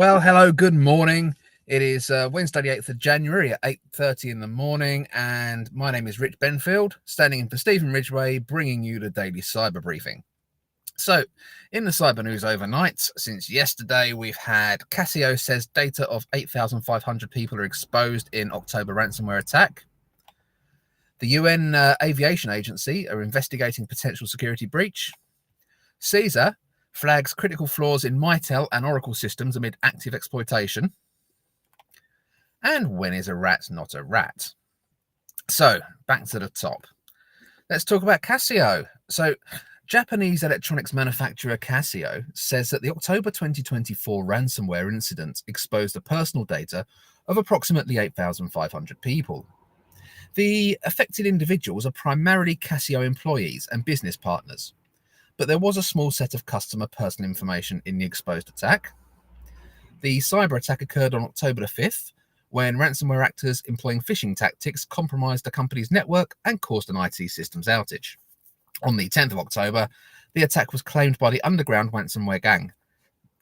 Well, hello, good morning. It is Wednesday, the 8th of January at 8:30 in the morning, and my name is Rich Benfield, standing in for Stephen Ridgway, bringing you the daily cyber briefing. So, in the cyber news overnight, since yesterday, we've had Casio says data of 8,500 people are exposed in October ransomware attack. The UN Aviation Agency are investigating potential security breach. CISA flags critical flaws in Mitel and Oracle systems amid active exploitation. And when is a rat not a rat? So, back to the top. Let's talk about Casio. So, Japanese electronics manufacturer Casio says that the October 2024 ransomware incident exposed the personal data of approximately 8,500 people. The affected individuals are primarily Casio employees and business partners, but there was a small set of customer personal information in the exposed attack. The cyber attack occurred on October the 5th, when ransomware actors employing phishing tactics compromised the company's network and caused an IT systems outage. On the 10th of October, the attack was claimed by the underground ransomware gang,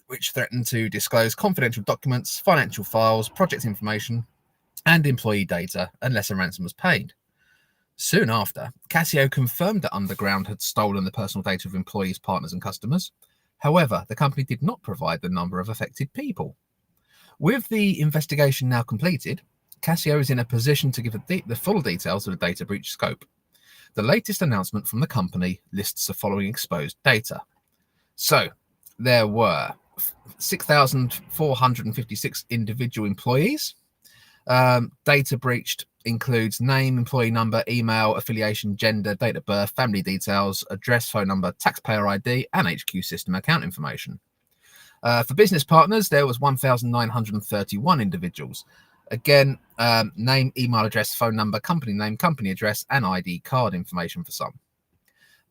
which threatened to disclose confidential documents, financial files, project information, and employee data unless a ransom was paid. Soon after, Casio confirmed that Underground had stolen the personal data of employees, partners, and customers. However, the company did not provide the number of affected people. With the investigation now completed, Casio is in a position to give the full details of the data breach scope. The latest announcement from the company lists the following exposed data. So, there were 6,456 individual employees. Data breached includes name, employee number, email, affiliation, gender, date of birth, family details, address, phone number, taxpayer ID, and HQ system account information. For business partners, there was 1,931 individuals. Again, name, email address, phone number, company name, company address, and ID card information for some.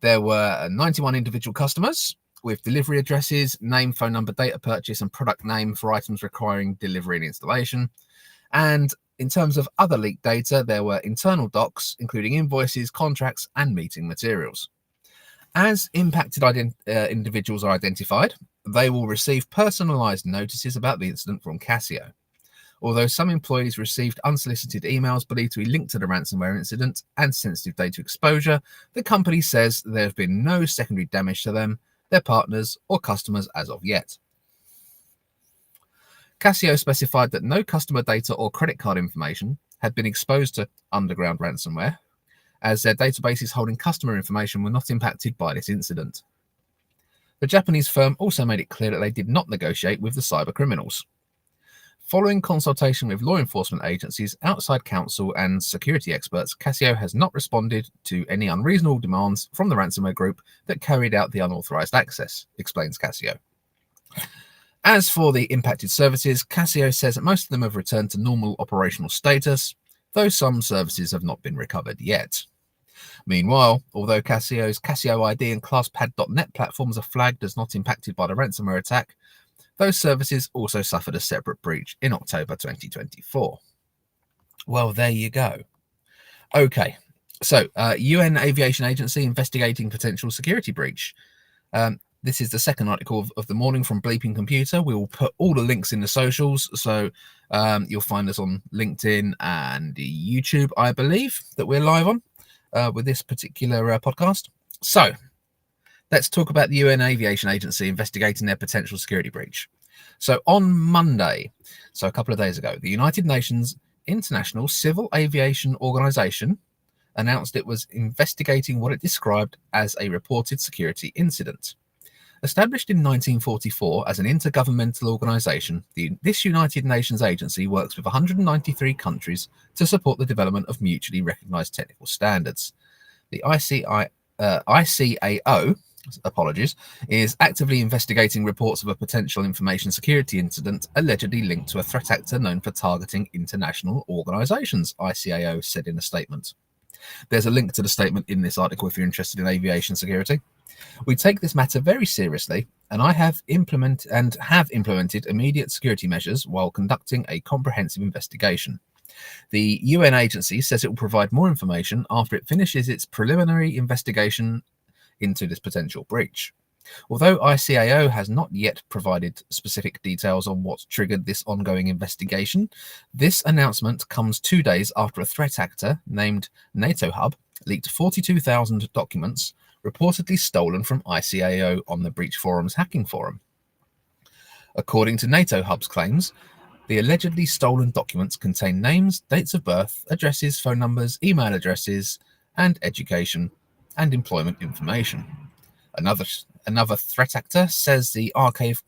There were 91 individual customers with delivery addresses, name, phone number, date of purchase, and product name for items requiring delivery and installation. And in terms of other leaked data, there were internal docs, including invoices, contracts, and meeting materials. As impacted individuals are identified, they will receive personalized notices about the incident from Casio. Although some employees received unsolicited emails believed to be linked to the ransomware incident and sensitive data exposure, the company says there have been no secondary damage to them, their partners, or customers as of yet. Casio specified that no customer data or credit card information had been exposed to underground ransomware, as their databases holding customer information were not impacted by this incident. The Japanese firm also made it clear that they did not negotiate with the cyber criminals. Following consultation with law enforcement agencies, outside counsel, and security experts, Casio has not responded to any unreasonable demands from the ransomware group that carried out the unauthorized access, explains Casio. As for the impacted services, Casio says that most of them have returned to normal operational status, though some services have not been recovered yet. Meanwhile, although Casio's Casio ID and ClassPad.net platforms are flagged as not impacted by the ransomware attack, those services also suffered a separate breach in October 2024. Well, there you go. Okay, so UN Aviation Agency investigating potential security breach. This is the second article of the morning from Bleeping Computer. We will put all the links in the socials, so you'll find us on LinkedIn and YouTube, I believe, that we're live on with this particular podcast. So, let's talk about the UN Aviation Agency investigating their potential security breach. So, on Monday, so a couple of days ago, the United Nations International Civil Aviation Organization announced it was investigating what it described as a reported security incident. Established in 1944 as an intergovernmental organization, this United Nations agency works with 193 countries to support the development of mutually recognized technical standards. The ICAO, is actively investigating reports of a potential information security incident allegedly linked to a threat actor known for targeting international organizations, ICAO said in a statement. There's a link to the statement in this article if you're interested in aviation security. We take this matter very seriously, and I have implemented immediate security measures while conducting a comprehensive investigation. The UN agency says it will provide more information after it finishes its preliminary investigation into this potential breach. Although ICAO has not yet provided specific details on what triggered this ongoing investigation, this announcement comes 2 days after a threat actor named NATO Hub leaked 42,000 documents reportedly stolen from ICAO on the Breach Forum's hacking forum. According to NATO Hub's claims, the allegedly stolen documents contain names, dates of birth, addresses, phone numbers, email addresses, and education and employment information. Another threat actor says the archive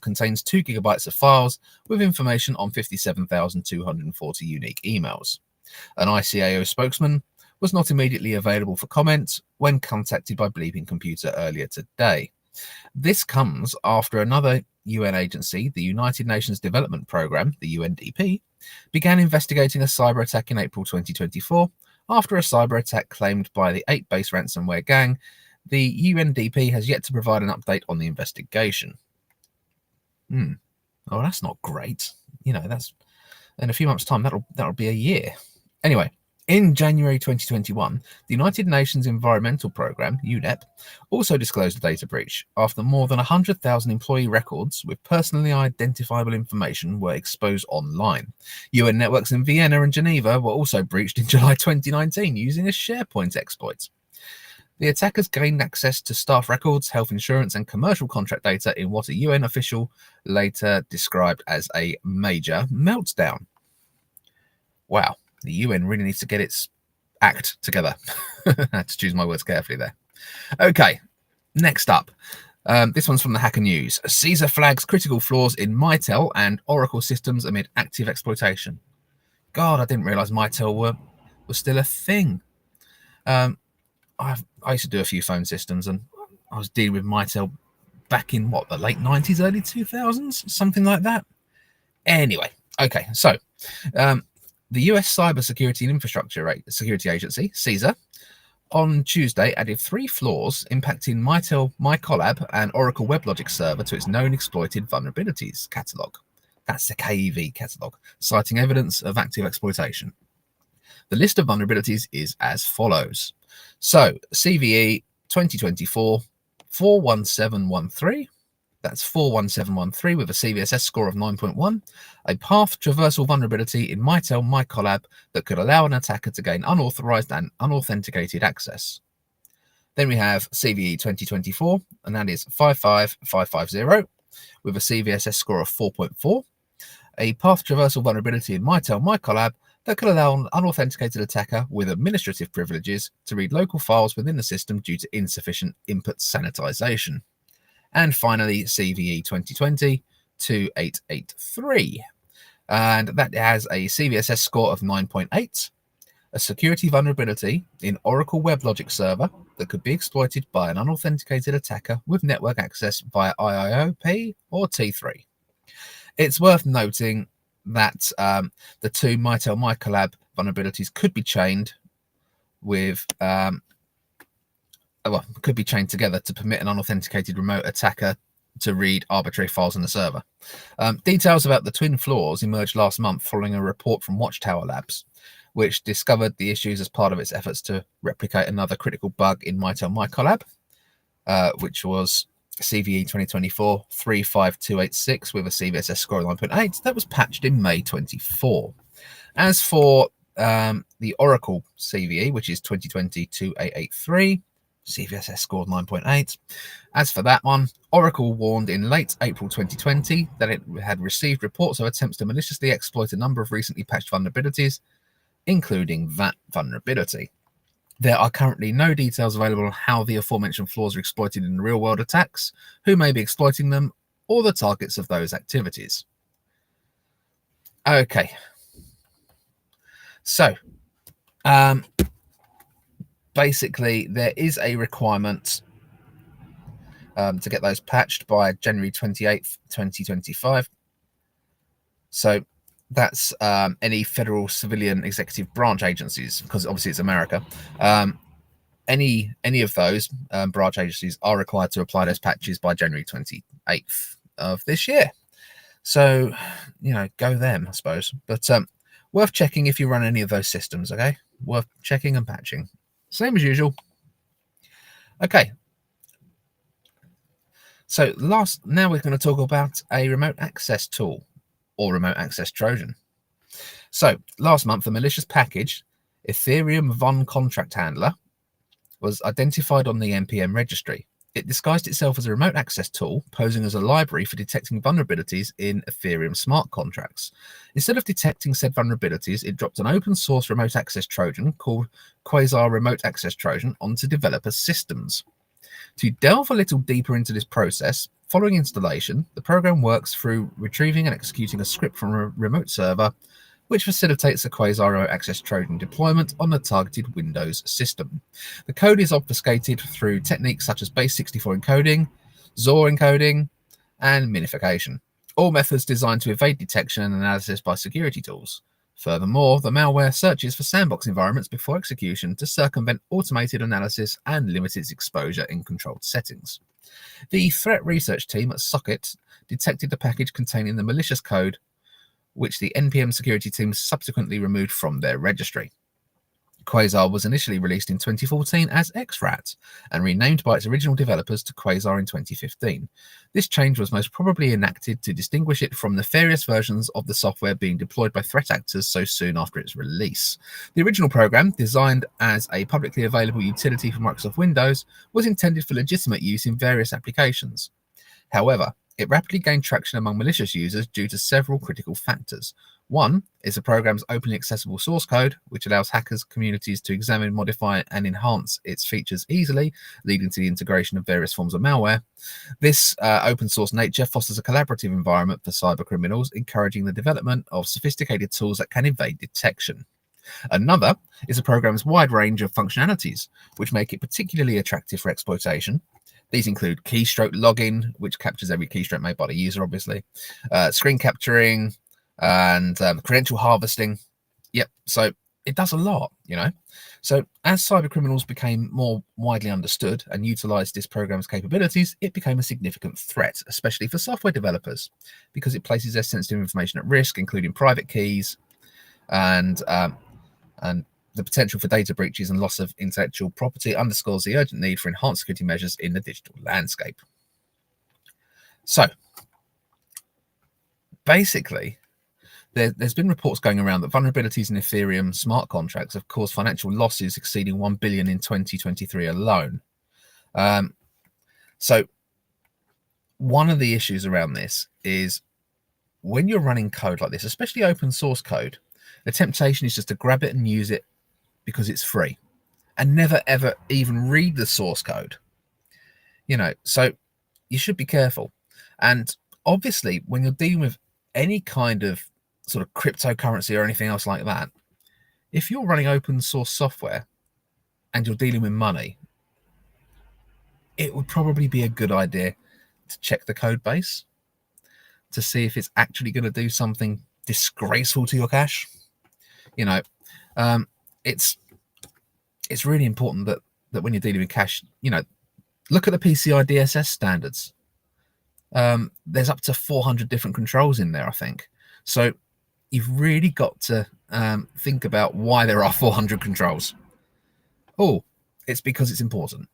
contains 2 gigabytes of files with information on 57,240 unique emails. An ICAO spokesman was not immediately available for comment when contacted by Bleeping Computer earlier today. This comes after another UN agency, the United Nations Development Programme, the UNDP, began investigating a cyber attack in April 2024 after a cyber attack claimed by the 8-base ransomware gang. The UNDP has yet to provide an update on the investigation. Oh, that's not great. That's in a few months' time, that'll be a year. Anyway, in January 2021, the United Nations Environmental Programme, UNEP, also disclosed a data breach after more than 100,000 employee records with personally identifiable information were exposed online. UN networks in Vienna and Geneva were also breached in July 2019 using a SharePoint exploit. The attackers gained access to staff records, health insurance, and commercial contract data in what a UN official later described as a major meltdown. Wow, the UN really needs to get its act together. I had to choose my words carefully there. Okay, next up. This one's from the Hacker News. CISA flags critical flaws in Mitel and Oracle systems amid active exploitation. God, I didn't realize Mitel was still a thing. I used to do a few phone systems, and I was dealing with Mitel back in the late 90s, early 2000s, something like that. Anyway, okay, so the US Cybersecurity and Infrastructure Security Agency, CISA, on Tuesday added 3 flaws impacting Mitel, MiCollab, and Oracle WebLogic Server to its known exploited vulnerabilities catalog. That's the KEV catalog, citing evidence of active exploitation. The list of vulnerabilities is as follows. So, CVE 2024 41713, that's 41713 with a CVSS score of 9.1, a path traversal vulnerability in Mitel MiCollab that could allow an attacker to gain unauthorized and unauthenticated access. Then we have CVE 2024, and that is 55550 with a CVSS score of 4.4, a path traversal vulnerability in Mitel MiCollab that could allow an unauthenticated attacker with administrative privileges to read local files within the system due to insufficient input sanitization. And finally, CVE 2020-2883. And that has a CVSS score of 9.8, a security vulnerability in Oracle WebLogic Server that could be exploited by an unauthenticated attacker with network access via IIOP or T3. It's worth noting that the 2 Mitel MiCollab vulnerabilities could be chained with could be chained together to permit an unauthenticated remote attacker to read arbitrary files on the server. Details about the twin flaws emerged last month following a report from Watchtower Labs, which discovered the issues as part of its efforts to replicate another critical bug in Mitel MiCollab, which was CVE 2024 35286 with a CVSS score of 9.8 that was patched in May 24. As for the Oracle CVE, which is 2020-2883, CVSS score 9.8. As for that one, Oracle warned in late April 2020 that it had received reports of attempts to maliciously exploit a number of recently patched vulnerabilities, including that vulnerability. There are currently no details available on how the aforementioned flaws are exploited in real-world attacks, who may be exploiting them, or the targets of those activities. Okay. So, basically, there is a requirement to get those patched by January 28th, 2025. So, that's any federal, civilian, executive branch agencies, because obviously it's America. Any of those branch agencies are required to apply those patches by January 28th of this year. So, go them, I suppose. But worth checking if you run any of those systems, okay? Worth checking and patching. Same as usual. Okay. So now we're going to talk about a remote access tool or remote access Trojan. So last month, a malicious package, Ethereum Von Contract Handler, was identified on the NPM registry. It disguised itself as a remote access tool, posing as a library for detecting vulnerabilities in Ethereum smart contracts. Instead of detecting said vulnerabilities, it dropped an open source remote access Trojan called Quasar Remote Access Trojan onto developer systems. To delve a little deeper into this process, following installation, the program works through retrieving and executing a script from a remote server, which facilitates a Quasar Remote Access Trojan deployment on the targeted Windows system. The code is obfuscated through techniques such as base64 encoding, XOR encoding, and minification, all methods designed to evade detection and analysis by security tools. Furthermore, the malware searches for sandbox environments before execution to circumvent automated analysis and limit its exposure in controlled settings. The threat research team at Socket detected the package containing the malicious code, which the NPM security team subsequently removed from their registry. Quasar was initially released in 2014 as XRAT and renamed by its original developers to Quasar in 2015. This change was most probably enacted to distinguish it from nefarious versions of the software being deployed by threat actors so soon after its release. The original program, designed as a publicly available utility for Microsoft Windows, was intended for legitimate use in various applications. However, it rapidly gained traction among malicious users due to several critical factors. One is the program's openly accessible source code, which allows hackers communities to examine, modify, and enhance its features easily, leading to the integration of various forms of malware. This open source nature fosters a collaborative environment for cyber criminals, encouraging the development of sophisticated tools that can evade detection. Another is the program's wide range of functionalities, which make it particularly attractive for exploitation. These include keystroke logging, which captures every keystroke made by the user, obviously, screen capturing, and credential harvesting. Yep, so it does a lot, So as cyber criminals became more widely understood and utilized this program's capabilities, it became a significant threat, especially for software developers, because it places their sensitive information at risk, including private keys and the potential for data breaches and loss of intellectual property underscores the urgent need for enhanced security measures in the digital landscape. So, basically, there's been reports going around that vulnerabilities in Ethereum smart contracts have caused financial losses exceeding 1 billion in 2023 alone. So, one of the issues around this is when you're running code like this, especially open source code, the temptation is just to grab it and use it because it's free and never ever even read the source code, so you should be careful. And obviously when you're dealing with any kind of sort of cryptocurrency or anything else like that, if you're running open source software and you're dealing with money, it would probably be a good idea to check the code base to see if it's actually going to do something disgraceful to your cash. It's really important that when you're dealing with cash, look at the PCI DSS standards. There's up to 400 different controls in there, I think. So you've really got to think about why there are 400 controls. Oh, it's because it's important.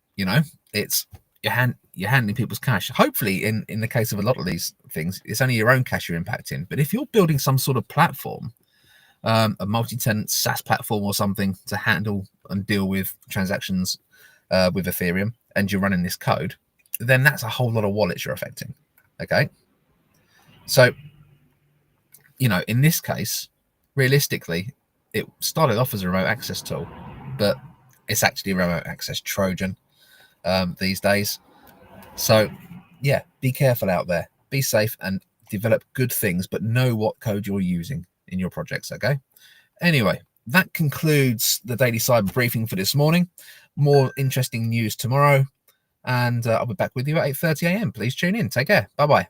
It's you're handling people's cash. Hopefully, in the case of a lot of these things, it's only your own cash you're impacting. But if you're building some sort of platform, a multi-tenant SaaS platform or something to handle and deal with transactions with Ethereum, and you're running this code, then that's a whole lot of wallets you're affecting. Okay, so in this case, realistically, it started off as a remote access tool, but it's actually a remote access Trojan these days. So yeah, be careful out there, be safe, and develop good things, but know what code you're using in your projects. Okay, anyway, that concludes the daily cyber briefing for this morning. More interesting news tomorrow, and I'll be back with you at 8:30 a.m. Please tune in. Take care. Bye bye.